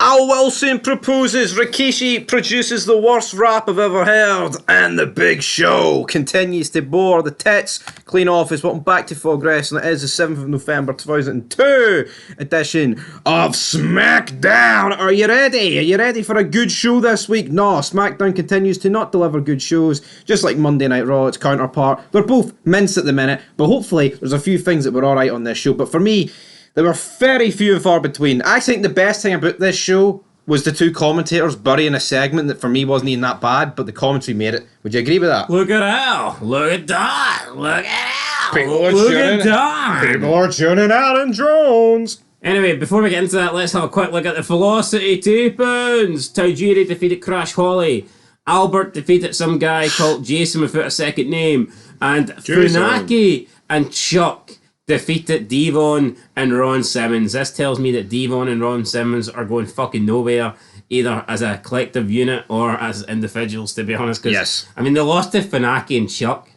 Al Wilson proposes, Rikishi produces the worst rap I've ever heard, and the big show continues to bore the tits clean off. Is welcome back to Fog Wrestling. It is the 7th of November 2002 edition of Smackdown. Are you ready? Are you ready for a good show this week? No, Smackdown continues to not deliver good shows, just like Monday Night Raw, its counterpart. They're both mince at the minute, but hopefully there's a few things that were alright on this show. But for me, there were very few and far between. I think the best thing about this show was the two commentators burying a segment that for me wasn't even that bad, but the commentary made it. Would you agree with that? Look at Al. Look at Don. Look at Al. Look at Don. People are tuning out in drones. Anyway, before we get into that, let's have a quick look at the Velocity tapings. Tajiri defeated Crash Holly. Albert defeated some guy called Jason without a second name. And Funaki and Chuck defeated Devon and Ron Simmons. This tells me that Devon and Ron Simmons are going fucking nowhere, either as a collective unit or as individuals, to be honest. Yes. I mean, they lost to Funaki and Chuck.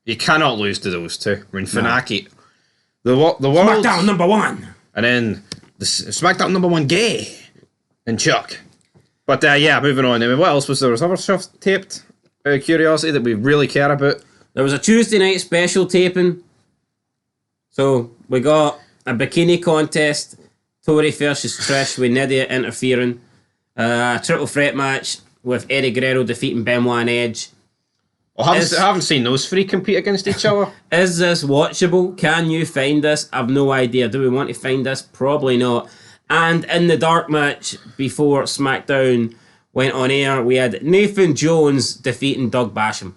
You cannot lose to those two. I mean, Funaki, the world... SmackDown number one. And then the SmackDown number one gay and Chuck. But yeah, moving on. I mean, what else was there? Was other stuff taped? Out of curiosity that we really care about? There was a Tuesday night special taping. So, we got a bikini contest, Tori versus Trish with Nydia interfering, a triple threat match with Eddie Guerrero defeating Benoit and Edge. I haven't seen those three compete against each other. Is this watchable? Can you find this? I've no idea. Do we want to find this? Probably not. And in the dark match before SmackDown went on air, we had Nathan Jones defeating Doug Basham.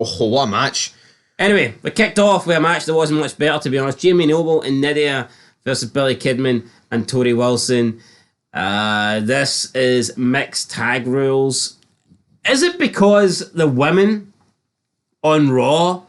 Oh, what a match. Anyway, we kicked off with a match that wasn't much better, to be honest. Jamie Noble and Nydia versus Billy Kidman and Tori Wilson. This is mixed tag rules. Is it because the women on Raw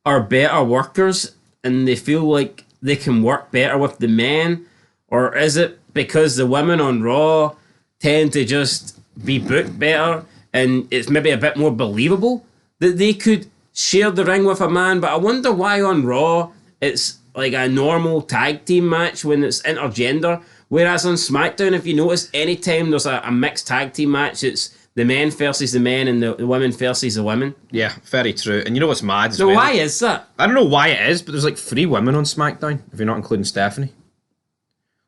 are better workers and they feel like they can work better with the men? Or is it because the women on Raw tend to just be booked better and it's maybe a bit more believable that they could share the ring with a man? But I wonder why on Raw it's like a normal tag team match when it's intergender, whereas on SmackDown, if you notice, anytime there's a mixed tag team match, it's the men versus the men and the women versus the women. Yeah, very true. And you know what's mad as so well? Why is that? I don't know why it is, but there's like 3 women on SmackDown, if you're not including Stephanie.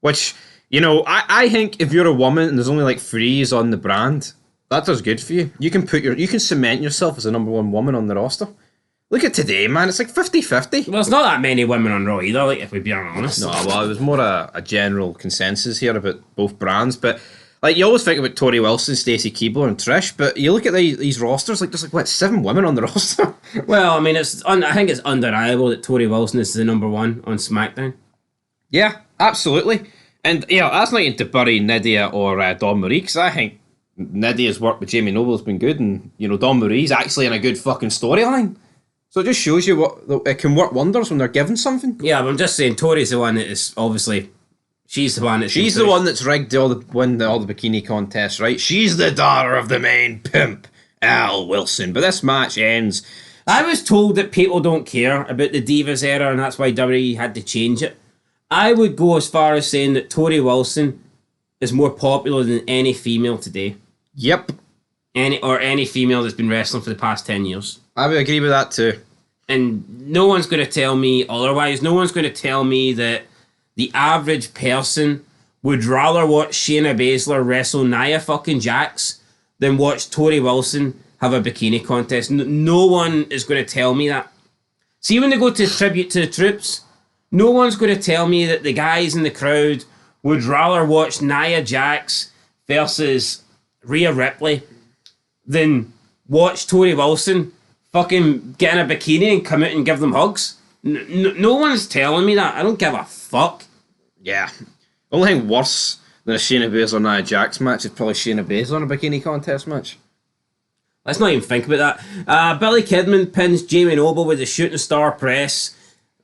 Which, you know, I think if you're a woman and there's only like 3 on the brand, that does good for you. You can cement yourself as the number 1 woman on the roster. Look at today, man. It's like 50-50. Well, it's not that many women on Raw either, like, if we're being honest. No, well, it was more a general consensus here about both brands. But, like, you always think about Tori Wilson, Stacey Keibler, and Trish, but you look at these rosters, like, there's like, what, 7 women on the roster? Well, I mean, I think it's undeniable that Tori Wilson is the number 1 on SmackDown. Yeah, absolutely. And, you know, that's not even to bury Nydia or Dawn Marie, because I think Nydia's work with Jamie Noble has been good, and, you know, Dawn Marie's actually in a good fucking storyline. So it just shows you it can work wonders when they're given something. Yeah, but I'm just saying, Tori's the one that is obviously... She's the one that's rigged to win all the bikini contests, right? She's the daughter of the main pimp, Al Wilson. But this match ends... I was told that people don't care about the Divas era, and that's why WWE had to change it. I would go as far as saying that Tori Wilson is more popular than any female today. Yep. Any female that's been wrestling for the past 10 years. I would agree with that too. And no one's going to tell me otherwise. No one's going to tell me that the average person would rather watch Shayna Baszler wrestle Nia fucking Jax than watch Tori Wilson have a bikini contest. No one is going to tell me that. See, when they go to tribute to the troops, no one's going to tell me that the guys in the crowd would rather watch Nia Jax versus Rhea Ripley than watch Tori Wilson fucking get in a bikini and come out and give them hugs. No one's telling me that. I don't give a fuck. Yeah. The only thing worse than a Shayna Baszler Nia Jax match is probably Shayna Baszler in a bikini contest match. Let's not even think about that. Billy Kidman pins Jamie Noble with the shooting star press.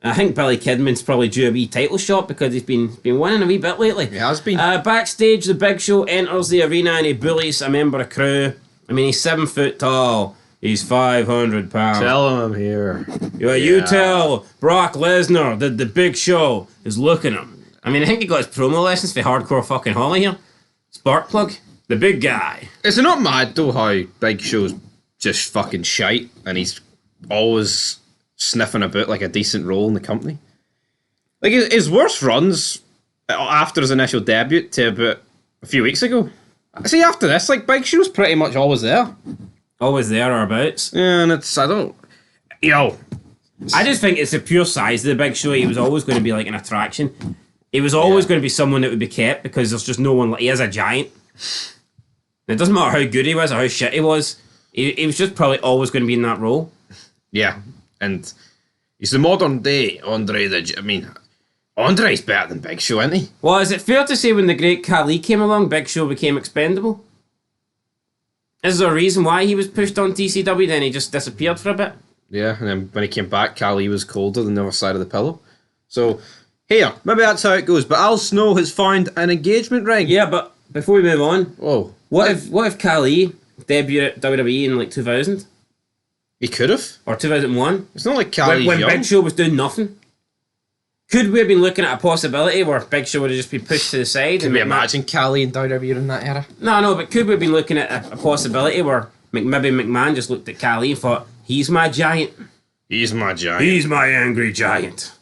I think Billy Kidman's probably due a wee title shot because he's been winning a wee bit lately. He has been. Backstage, the Big Show enters the arena and he bullies a member of crew. I mean, he's 7 foot tall. He's 500 pounds. Tell him I'm here. You tell Brock Lesnar that the Big Show is looking at him. I mean, I think he got his promo lessons for Hardcore fucking Holly here. Spark plug, the big guy. Is it not mad though how Big Show's just fucking shite and he's always sniffing about like a decent role in the company? Like his worst runs after his initial debut to about a few weeks ago. See, after this, like Big Show's pretty much always there. Always there or abouts. Yeah, and it's I just think it's the pure size of the Big Show. He was always going to be like an attraction. He was always going to be someone that would be kept because there's just no one like he is a giant. It doesn't matter how good he was or how shit he was. He was just probably always going to be in that role. Yeah, and he's the modern day Andre Andre's better than Big Show, isn't he? Well, is it fair to say when the great Khali came along, Big Show became expendable? Is there a reason why he was pushed on TCW, then he just disappeared for a bit? Yeah, and then when he came back, Khali was colder than the other side of the pillow. So, here, maybe that's how it goes. But Al Snow has found an engagement ring. Yeah, but before we move on, whoa, what if Khali debuted at WWE in like 2000? He could have. Or 2001? It's not like Khali's when young. Big Show was doing nothing? Could we have been looking at a possibility where Big Show would have just been pushed to the side? Can we imagine Khali and WWE in that era? No, but could we have been looking at a possibility where maybe McMahon just looked at Khali and thought, he's my giant. He's my giant. He's my angry giant.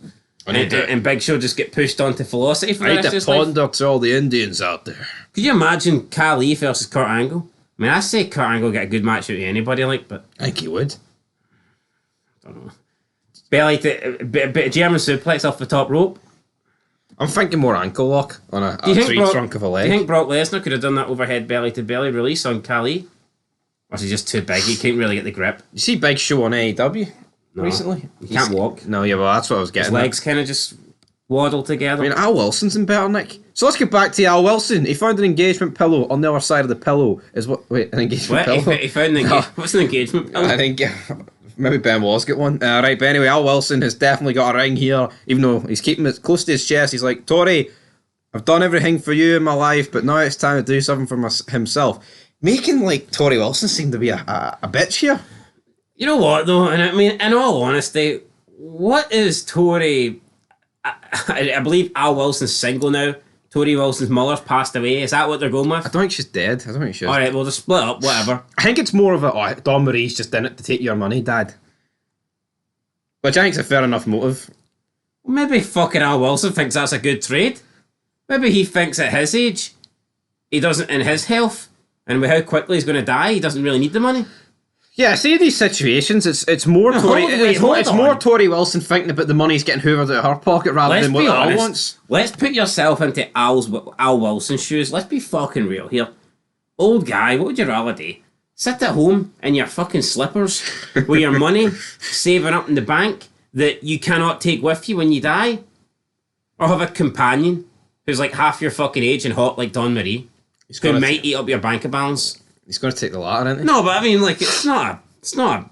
And Big Show just get pushed onto Velocity for the rest of his life? I need to ponder to all the Indians out there. Could you imagine Khali versus Kurt Angle? I mean, I say Kurt Angle get a good match out of anybody, like, but... I think he would. I don't know. Belly to... bit of German suplex off the top rope. I'm thinking more ankle lock on a tree trunk of a leg. Do you think Brock Lesnar could have done that overhead belly to belly release on Khali? Or is he just too big? He can't really get the grip. You see Big Show on AEW recently? He can't walk. No, yeah, well, that's what I was getting His legs kind of just waddle together. I mean, Al Wilson's in better nick. So let's get back to Al Wilson. He found an engagement pillow on the other side of the pillow. An engagement pillow? He found an engagement... What's an engagement pillow? I think... Maybe Ben Wall's got one. Right, but anyway, Al Wilson has definitely got a ring here, even though he's keeping it close to his chest. He's like, Tori, I've done everything for you in my life, but now it's time to do something for himself. Making, like, Tori Wilson seem to be a bitch here. You know what, though? And I mean, in all honesty, what is Tori... I believe Al Wilson's single now. Tori Wilson's mother's passed away. Is that what they're going with? I don't think she's dead. I don't think she is. Alright, well, just split up, whatever. I think it's more of a, Don Marie's just in it to take your money, Dad. Which I think's a fair enough motive. Maybe fucking Al Wilson thinks that's a good trade. Maybe he thinks at his age, he doesn't, in his health, and with how quickly he's going to die, he doesn't really need the money. Yeah, see these situations, it's more more Tori Wilson thinking about the money he's getting hoovered out of her pocket rather than what Al wants. Let's put yourself into Al Wilson's shoes. Let's be fucking real here. Old guy, what would you rather do? Sit at home in your fucking slippers with your money saving up in the bank that you cannot take with you when you die? Or have a companion who's like half your fucking age and hot like Dawn Marie who might eat up your bank balance? He's going to take the latter, isn't he? No, but I mean, like, it's not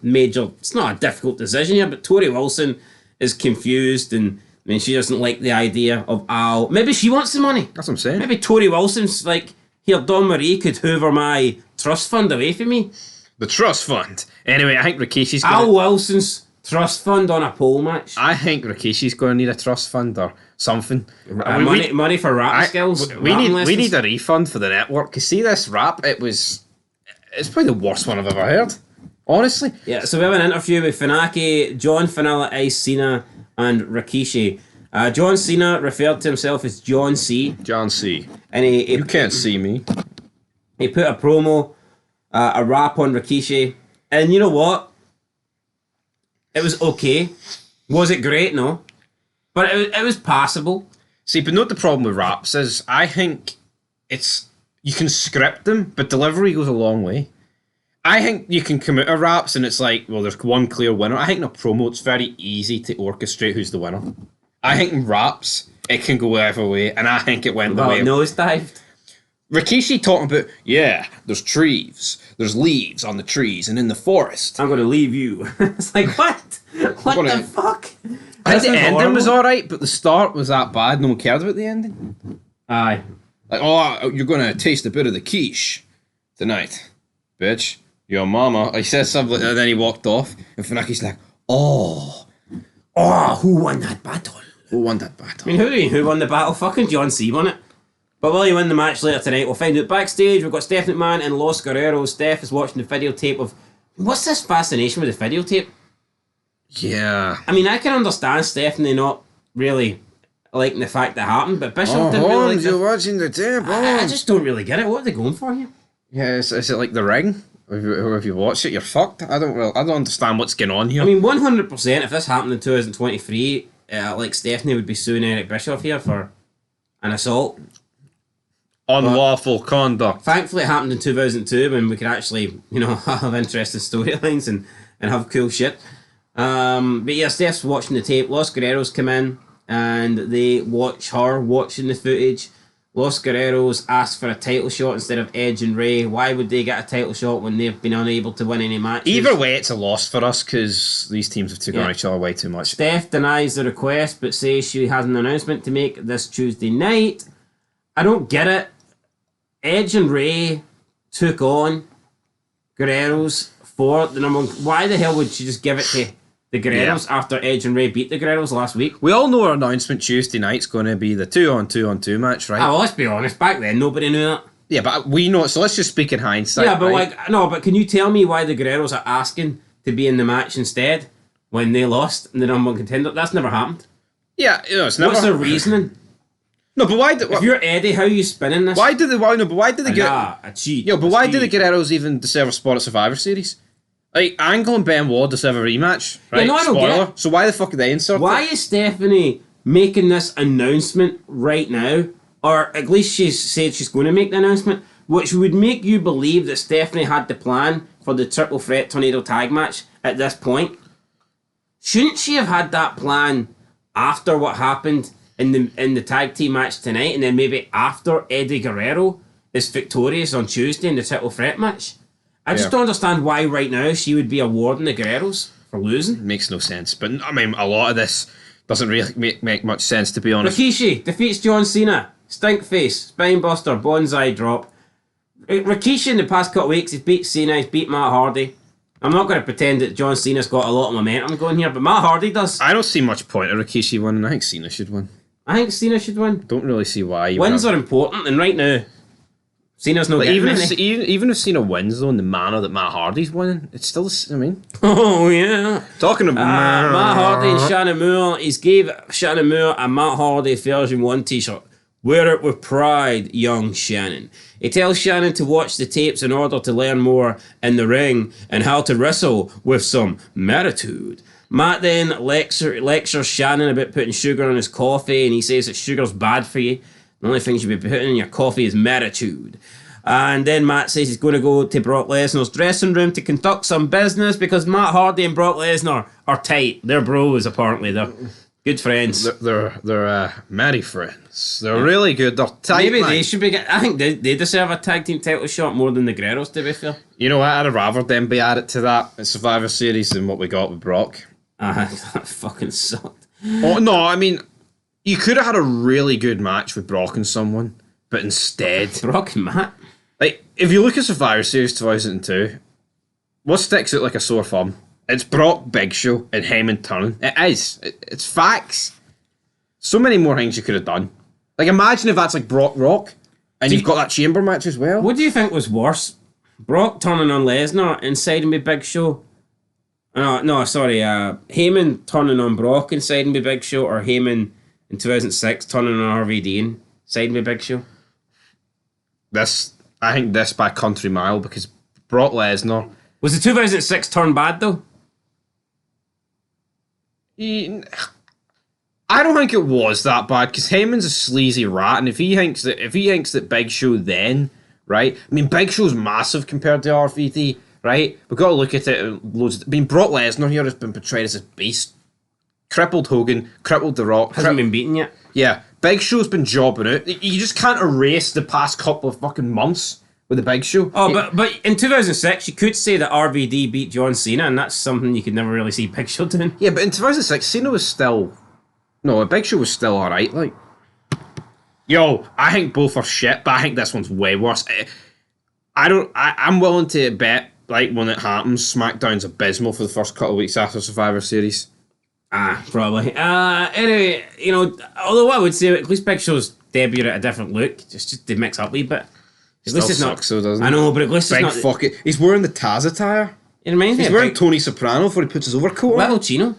a difficult decision here, but Tori Wilson is confused and, I mean, she doesn't like the idea of Al. Maybe she wants the money. That's what I'm saying. Maybe Tori Wilson's like, here, Dawn Marie could hoover my trust fund away from me. The trust fund. Anyway, I think Rikishi's going Al Wilson's trust fund on a pole match. I think Rikishi's going to need a trust fund or something. Money for rap skills. We need a refund for the network. You see this rap? It's probably the worst one I've ever heard. Honestly. Yeah, so we have an interview with Funaki, John Finella, Ice Cena, and Rikishi. John Cena referred to himself as John C. John C. And you can't see me. He put a promo, a rap on Rikishi. And you know what? It was okay. Was it great? No. But it was passable. See, but not the problem with raps is I think you can script them, but delivery goes a long way. I think you can come out of raps and it's like, well, there's one clear winner. I think in a promo, it's very easy to orchestrate who's the winner. I think in raps, it can go either way, and I think it went the way. Nosedived. Rikishi talking about, yeah, there's trees, there's leaves on the trees, and in the forest. I'm going to leave you. It's like, what? What the fuck? I think the ending was alright, but the start was that bad, no one cared about the ending. Aye. Like, oh, you're going to taste a bit of the quiche tonight, bitch. Your mama. He says something like that, and then he walked off, and Funaki's like, oh, who won that battle? Who won that battle? I mean, who won the battle? Fucking John C won it. But will he win the match later tonight? We'll find out. Backstage, we've got Steph McMahon and Los Guerreros. Steph is watching the videotape of... What's this fascination with the videotape? Yeah. I mean, I can understand Stephanie not really liking the fact that happened, but Bishop didn't really like you're it. watching the tape. I just don't really get it. What are they going for here? Yeah, is it like The Ring? If you watch it, you're fucked. I don't understand what's going on here. I mean, 100%, if this happened in 2023, like Stephanie would be suing Eric Bischoff here for an assault. Unlawful conduct. Thankfully, it happened in 2002 when we could actually, have interesting storylines and have cool shit. But yeah, Steph's watching the tape. Los Guerreros come in and they watch her watching the footage. Los Guerreros ask for a title shot instead of Edge and Rey. Why would they get a title shot when they've been unable to win any matches? Either way, it's a loss for us because these teams have taken on each other way too much. Steph denies the request but says she has an announcement to make this Tuesday night. I don't get it. Edge and Rey took on Guerreros for the number one. Why the hell would she just give it to the Guerreros after Edge and Rey beat the Guerreros last week? We all know our announcement Tuesday night's going to be the 2-on-2-on-2 match, right? Oh, well, let's be honest. Back then, nobody knew that. Yeah, but we know it, so let's just speak in hindsight. Yeah, but right? but can you tell me why the Guerreros are asking to be in the match instead when they lost in the number one contender? That's never happened. Yeah, it's never. What's the reasoning? No, but why? If you're Eddie, how are you spinning this? Why did they get? A cheat. Yo, but why did the Guerreros even deserve a spot at Survivor Series? Like, Angle and Benoit deserve a rematch, right? Yeah, no, I don't Spoiler. get it. So why the fuck are they inserted? Why is Stephanie making this announcement right now? Or at least she's said she's going to make the announcement, which would make you believe that Stephanie had the plan for the triple threat tornado tag match at this point. Shouldn't she have had that plan after what happened in the tag team match tonight, and then maybe after Eddie Guerrero is victorious on Tuesday in the triple threat match? I just don't understand why right now she would be awarding the Guerreros for losing. Makes no sense. But I mean, a lot of this doesn't really make much sense, to be honest. Rikishi defeats John Cena. Stinkface, Spinebuster, Bonsai Drop. Rikishi in the past couple of weeks, he's beat Cena, he's beat Matt Hardy. I'm not going to pretend that John Cena's got a lot of momentum going here, but Matt Hardy does. I don't see much point in Rikishi winning. I think Cena should win. I think Cena should win. Don't really see why. Wins are important, and right now, Cena's not getting even if Cena wins, though, in the manner that Matt Hardy's winning, it's still, I mean... Oh, yeah. Talking about... Matt Hardy and Shannon Moore, he's gave Shannon Moore a Matt Hardy version 1 t-shirt. Wear it with pride, young Shannon. He tells Shannon to watch the tapes in order to learn more in the ring and how to wrestle with some attitude. Matt then lectures Shannon about putting sugar in his coffee, and he says that sugar's bad for you. The only thing you should be putting in your coffee is attitude. And then Matt says he's going to go to Brock Lesnar's dressing room to conduct some business because Matt Hardy and Brock Lesnar are tight. They're bros, apparently. They're good friends. They're merry friends. They're really good. They're tight. Maybe they should be. I think they deserve a tag team title shot more than the Guerreros, to be fair. You know what? I'd have rather them be added to that Survivor Series than what we got with Brock. That fucking sucked. Oh no! I mean, you could have had a really good match with Brock and someone, but instead, Brock and Matt. Like, if you look at Survivor Series 2002, what sticks out like a sore thumb? It's Brock, Big Show, and Heyman turning. It is. It's facts. So many more things you could have done. Like, imagine if that's like Brock Rock, and you've got that chamber match as well. What do you think was worse? Brock turning on Lesnar and siding with Big Show? Heyman turning on Brock and siding with Big Show, or Heyman in 2006 turning on RVD and siding with Big Show? I think this by country mile, because Brock Lesnar... Was the 2006 turn bad, though? I don't think it was that bad, because Heyman's a sleazy rat, and if he thinks that Big Show then, right? I mean, Big Show's massive compared to RVD, right? We've got to look at it. Brock Lesnar here has been portrayed as a beast. Crippled Hogan, crippled The Rock. Hasn't been beaten yet. Yeah, Big Show's been jobbing out. You just can't erase the past couple of fucking months with the Big Show. Oh, but in 2006, you could say that RVD beat John Cena, and that's something you could never really see Big Show doing. Yeah, but in 2006, Cena was still... No, Big Show was still alright, like... Yo, I think both are shit, but I think this one's way worse. I'm willing to bet, like, when it happens, SmackDown's abysmal for the first couple of weeks after Survivor Series. Probably. Anyway, although I would say at least Big Show's debut at a different look. Just to mix up a wee bit. At least Still it's not. sucks, though, doesn't it? I know, but at least Big it's not. fuck it. He's wearing the Taz attire. It reminds me He's of wearing Big Tony Soprano before he puts his overcoat on. Little Chino.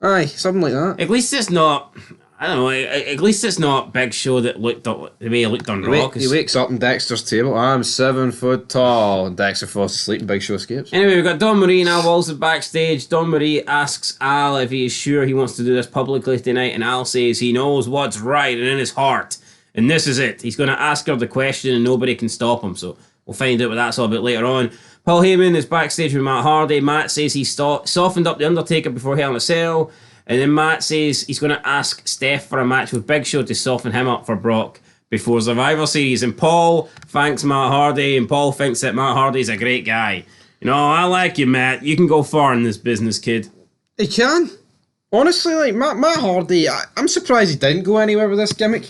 Aye, something like that. At least it's not. I don't know. At least it's not Big Show that looked up the way he looked on Raw. He wakes up on Dexter's table. I'm 7 foot tall. And Dexter falls asleep and Big Show escapes. Anyway, we've got Don Marie and Al Wilson backstage. Don Marie asks Al if he is sure he wants to do this publicly tonight, and Al says he knows what's right and in his heart. And this is it. He's going to ask her the question and nobody can stop him. So we'll find out what that's all about later on. Paul Heyman is backstage with Matt Hardy. Matt says he softened up The Undertaker before Hell in a Cell. And then Matt says he's going to ask Steph for a match with Big Show to soften him up for Brock before Survivor Series. And Paul thanks Matt Hardy, and Paul thinks that Matt Hardy's a great guy. You know, I like you, Matt. You can go far in this business, kid. He can. Honestly, like, Matt Hardy, I'm surprised he didn't go anywhere with this gimmick.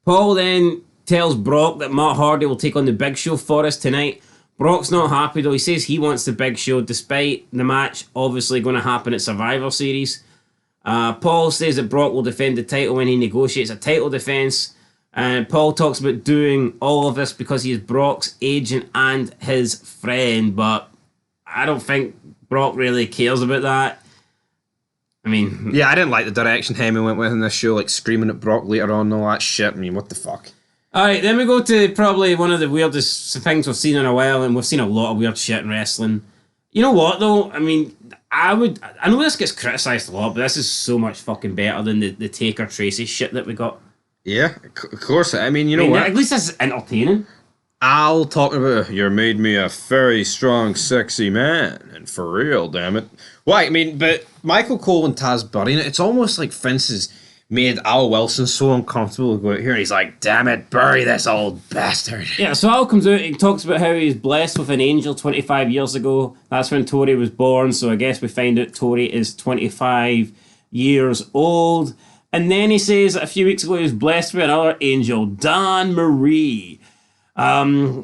Paul then tells Brock that Matt Hardy will take on the Big Show for us tonight. Brock's not happy, though. He says he wants the Big Show, despite the match obviously going to happen at Survivor Series. Paul says that Brock will defend the title when he negotiates a title defense. And Paul talks about doing all of this because he is Brock's agent and his friend. But I don't think Brock really cares about that. I mean... Yeah, I didn't like the direction Heyman went with in this show, like screaming at Brock later on and all that shit. I mean, what the fuck? Alright, then we go to probably one of the weirdest things we've seen in a while, and we've seen a lot of weird shit in wrestling. You know what, though? I mean... I know this gets criticised a lot, but this is so much fucking better than the Taker Tracy shit that we got. Yeah, of course. I mean, you know what? At least this is entertaining. Al talking about, you made me a very strong, sexy man. And for real, damn it. Well, I mean, but Michael Cole and Taz burying it, it's almost like Vince has made Al Wilson so uncomfortable to go out here. He's like, damn it, bury this old bastard. Yeah, so Al comes out and talks about how he was blessed with an angel 25 years ago. That's when Tori was born, so I guess we find out Tori is 25 years old. And then he says that a few weeks ago he was blessed with another angel, Dawn Marie.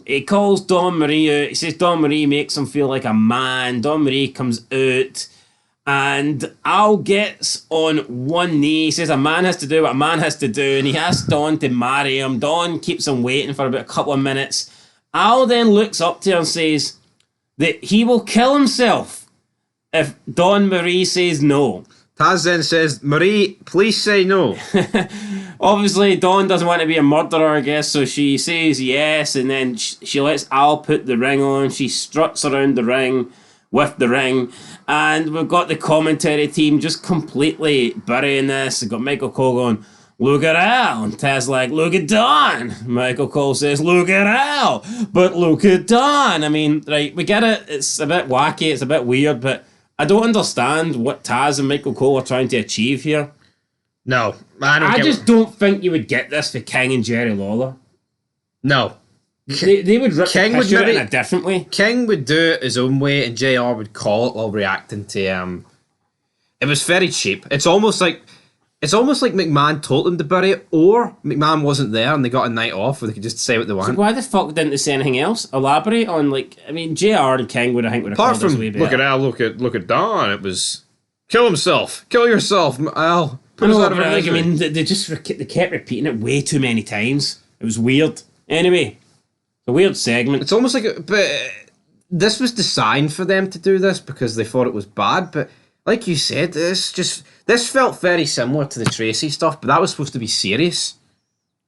He calls Dawn Marie out. He says Dawn Marie makes him feel like a man. Dawn Marie comes out. And Al gets on one knee. He says a man has to do what a man has to do, and he asks Dawn to marry him. Dawn keeps him waiting for about a couple of minutes. Al then looks up to her and says that he will kill himself if Dawn Marie says no. Taz then says, Marie, please say no. Obviously, Dawn doesn't want to be a murderer, I guess, so she says yes, and then she lets Al put the ring on. She struts around the ring with the ring, and we've got the commentary team just completely burying this. We've got Michael Cole going, look at Al, and Taz like, look at Dawn. Michael Cole says, look at Al, but look at Dawn. I mean, right, we get it, it's a bit wacky, it's a bit weird, but I don't understand what Taz and Michael Cole are trying to achieve here. No, I just don't think you would get this for King and Jerry Lawler. No. They would rip King the would piss out maybe, in a different way. King would do it his own way, and JR would call it while reacting to it was very cheap. It's almost like McMahon told them to bury it, or McMahon wasn't there and they got a night off where they could just say what they want. So why the fuck didn't they say anything else? Elaborate on, like, I mean, JR and King would have Apart called this from way better. look at Al, look at Don. It was kill himself, kill yourself, Al. I know, but like, I mean, they kept repeating it way too many times. It was weird. Anyway, a weird segment. It's almost like, but this was designed for them to do this because they thought it was bad. But like you said, this felt very similar to the Tracy stuff, but that was supposed to be serious.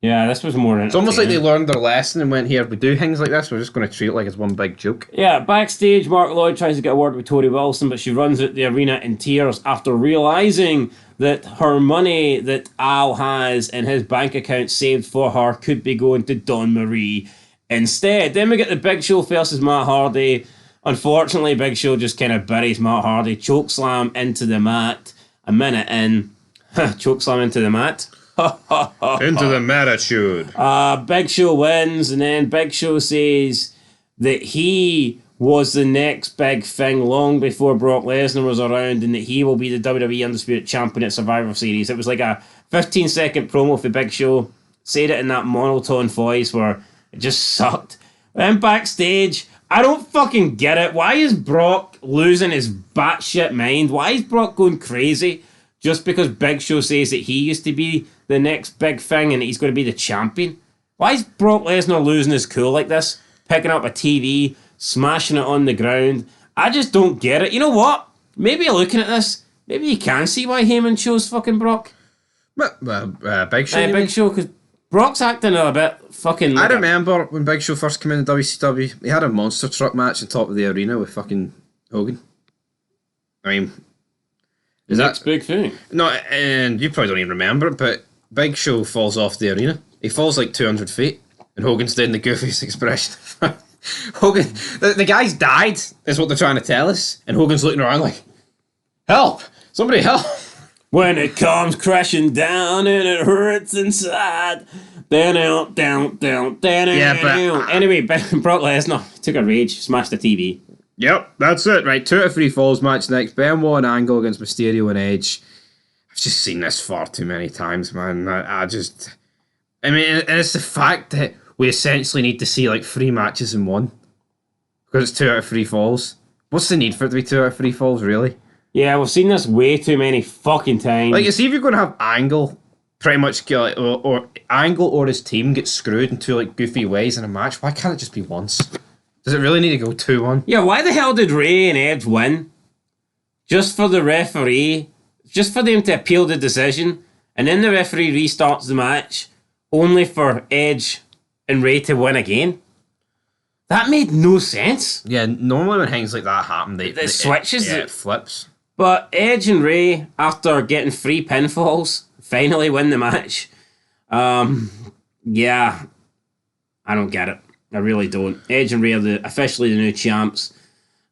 Yeah, this was more. It's almost like they learned their lesson and went, here, we do things like this, we're just going to treat it like it's one big joke. Yeah, backstage, Mark Lloyd tries to get a word with Tori Wilson, but she runs out the arena in tears after realising that her money that Al has in his bank account saved for her could be going to Dawn Marie instead. Then we get the Big Show versus Matt Hardy. Unfortunately, Big Show just kind of buries Matt Hardy, chokeslam into the mat. A minute in, chokeslam into the mat. Into the attitude. Big Show wins, and then Big Show says that he was the next big thing long before Brock Lesnar was around, and that he will be the WWE Undisputed Champion at Survivor Series. It was like a 15-second promo for Big Show. Said it in that monotone voice where it just sucked. Then backstage, I don't fucking get it. Why is Brock losing his batshit mind? Why is Brock going crazy? Just because Big Show says that he used to be the next big thing and he's going to be the champion. Why is Brock Lesnar losing his cool like this? Picking up a TV, smashing it on the ground. I just don't get it. You know what? Maybe looking at this, maybe you can see why Heyman chose fucking Brock. Big Show. Big Show, because Brock's acting a bit fucking... I remember when Big Show first came in WCW, he had a monster truck match on top of the arena with fucking Hogan. I mean... Is That's that big thing? No, and you probably don't even remember it, but Big Show falls off the arena. He falls like 200 feet, and Hogan's doing the goofiest expression. Hogan, the guy's died, is what they're trying to tell us, and Hogan's looking around like, help! Somebody help! When it comes crashing down and it hurts inside. Down. Yeah, but... Anyway, Brock Lesnar took a rage, smashed the TV. Yep, that's it. Right, 2 out of 3 falls match next. Benoit and Angle against Mysterio and Edge. I've just seen this far too many times, man. I mean, it's the fact that we essentially need to see like 3 matches in one. Because it's 2 out of 3 falls. What's the need for it to be 2 out of 3 falls, really? Yeah, we've seen this way too many fucking times. Like, see if you're going to have Angle pretty much get, like, or Angle or his team get screwed in 2 like goofy ways in a match, why can't it just be once? Does it really need to go 2-1? Yeah, why the hell did Ray and Edge win? Just for the referee, just for them to appeal the decision, and then the referee restarts the match, only for Edge and Ray to win again? That made no sense. Yeah, normally when things like that happen, it switches. It flips. But Edge and Ray, after getting 3 pinfalls, finally win the match. Yeah, I don't get it. I really don't. Edge and Ray are officially the new champs.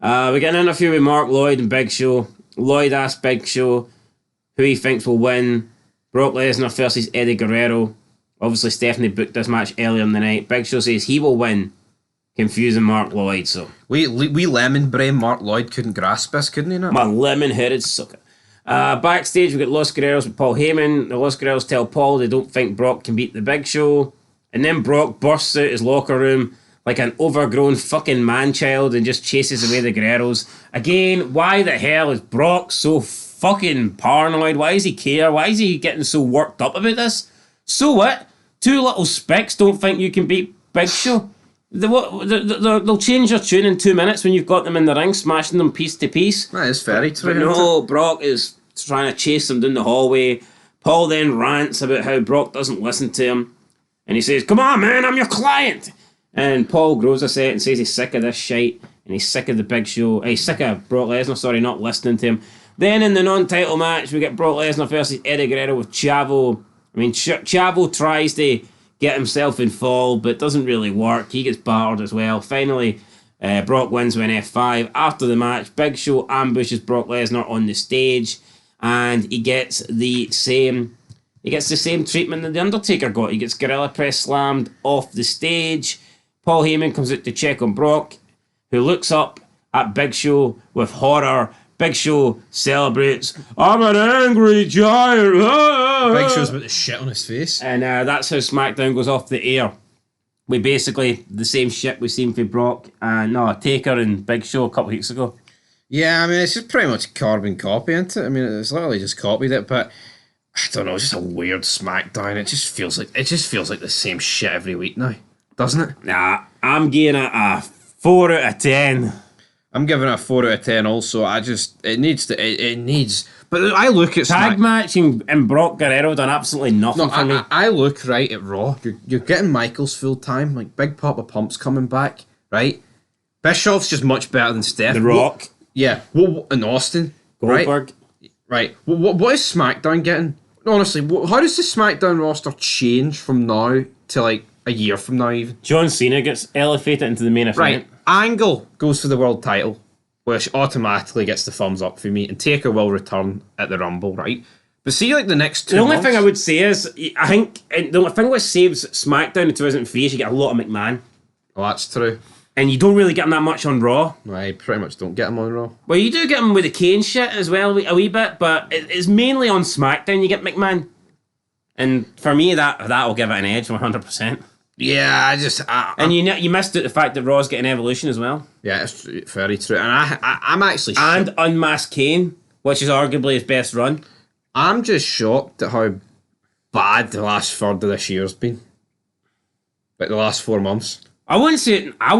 We get an interview with Mark Lloyd and Big Show. Lloyd asks Big Show who he thinks will win. Brock Lesnar versus Eddie Guerrero. Obviously, Stephanie booked this match earlier in the night. Big Show says he will win, confusing Mark Lloyd. So we lemon brain Mark Lloyd couldn't grasp this, couldn't he? Not my lemon-headed sucker. Backstage, we got Los Guerreros with Paul Heyman. The Los Guerreros tell Paul they don't think Brock can beat the Big Show. And then Brock bursts out his locker room like an overgrown fucking man-child and just chases away the Guerreros. Again, why the hell is Brock so fucking paranoid? Why does he care? Why is he getting so worked up about this? So what? 2 little specks don't think you can beat Big Show? They'll change your tune in 2 minutes when you've got them in the ring, smashing them piece to piece. That is very true. No, Brock is trying to chase them down the hallway. Paul then rants about how Brock doesn't listen to him. And he says, come on, man, I'm your client. And Paul grows a set and says he's sick of this shite. And he's sick of the Big Show. He's sick of Brock Lesnar, not listening to him. Then in the non-title match, we get Brock Lesnar versus Eddie Guerrero with Chavo. I mean, Chavo tries to get himself involved, but it doesn't really work. He gets battered as well. Finally, Brock wins with an F5. After the match, Big Show ambushes Brock Lesnar on the stage. And he gets the same treatment that The Undertaker got. He gets Gorilla Press slammed off the stage. Paul Heyman comes out to check on Brock, who looks up at Big Show with horror. Big Show celebrates, I'm an angry giant. Big Show's about to shit on his face. And that's how SmackDown goes off the air. We basically, the same shit we've seen for Brock and Taker and Big Show a couple of weeks ago. Yeah, I mean, it's just pretty much carbon copy, isn't it? I mean, it's literally just copied it, but I don't know, it's just a weird SmackDown. It just feels like the same shit every week now, doesn't it? Nah, I'm giving it a 4 out of 10. I'm giving it a 4 out of 10 also. It needs, but I look at Tag match and Brock Guerrero done absolutely nothing for me. I look right at Raw. You're getting Michaels full time, like Big Papa Pump's coming back, right? Bischoff's just much better than Steph. The Rock. Yeah, and Austin. Goldberg. Right. What is SmackDown getting? Honestly, how does the SmackDown roster change from now to like a year from now even? John Cena gets elevated into the main event. Right. Angle goes for the world title, which automatically gets the thumbs up for me, and Taker will return at the Rumble, right? But see, like the next 2 months... The only months, thing I would say is, I think, the only thing what saves SmackDown in 2003 is you get a lot of McMahon. Oh, that's true. And you don't really get him that much on Raw. I pretty much don't get him on Raw. Well, you do get him with the Kane shit as well, a wee bit, but it's mainly on SmackDown you get McMahon. And for me, that'll give it an edge 100%. Yeah, and you missed out the fact that Raw's getting Evolution as well. Yeah, it's very true. And I'm actually and Unmasked Kane, which is arguably his best run. I'm just shocked at how bad the last third of this year's been. Like the last 4 months. I wouldn't say I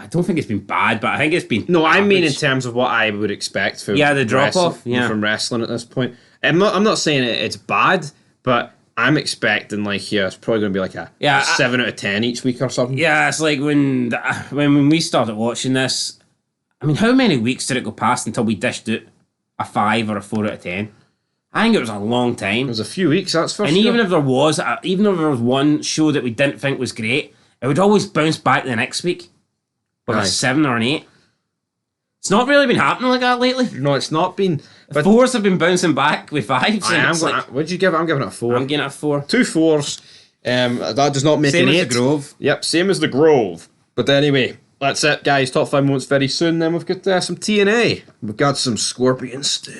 don't think it's been bad, but I think it's been. No, I mean in average. terms of what I would expect for the drop off. Yeah, from wrestling at this point. I'm not saying it's bad, but I'm expecting it's probably going to be like a 7 out of 10 each week or something. Yeah, it's like when we started watching this. I mean, how many weeks did it go past until we dished out a 5 or a 4 out of 10? I think it was a long time. It was a few weeks, that's for and sure. even if there was one show that we didn't think was great, it would always bounce back the next week with a 7 or an 8. It's not really been happening like that lately. No, it's not been. But 4s have been bouncing back with 5s. What'd you give it? I'm giving it a 4. I'm giving it a 4. 2 4s. That does not make Same an as 8. the Grove. Yep, same as the Grove. But anyway, that's it, guys. Top 5 moments very soon. Then we've got some TNA. We've got some Scorpion Sting.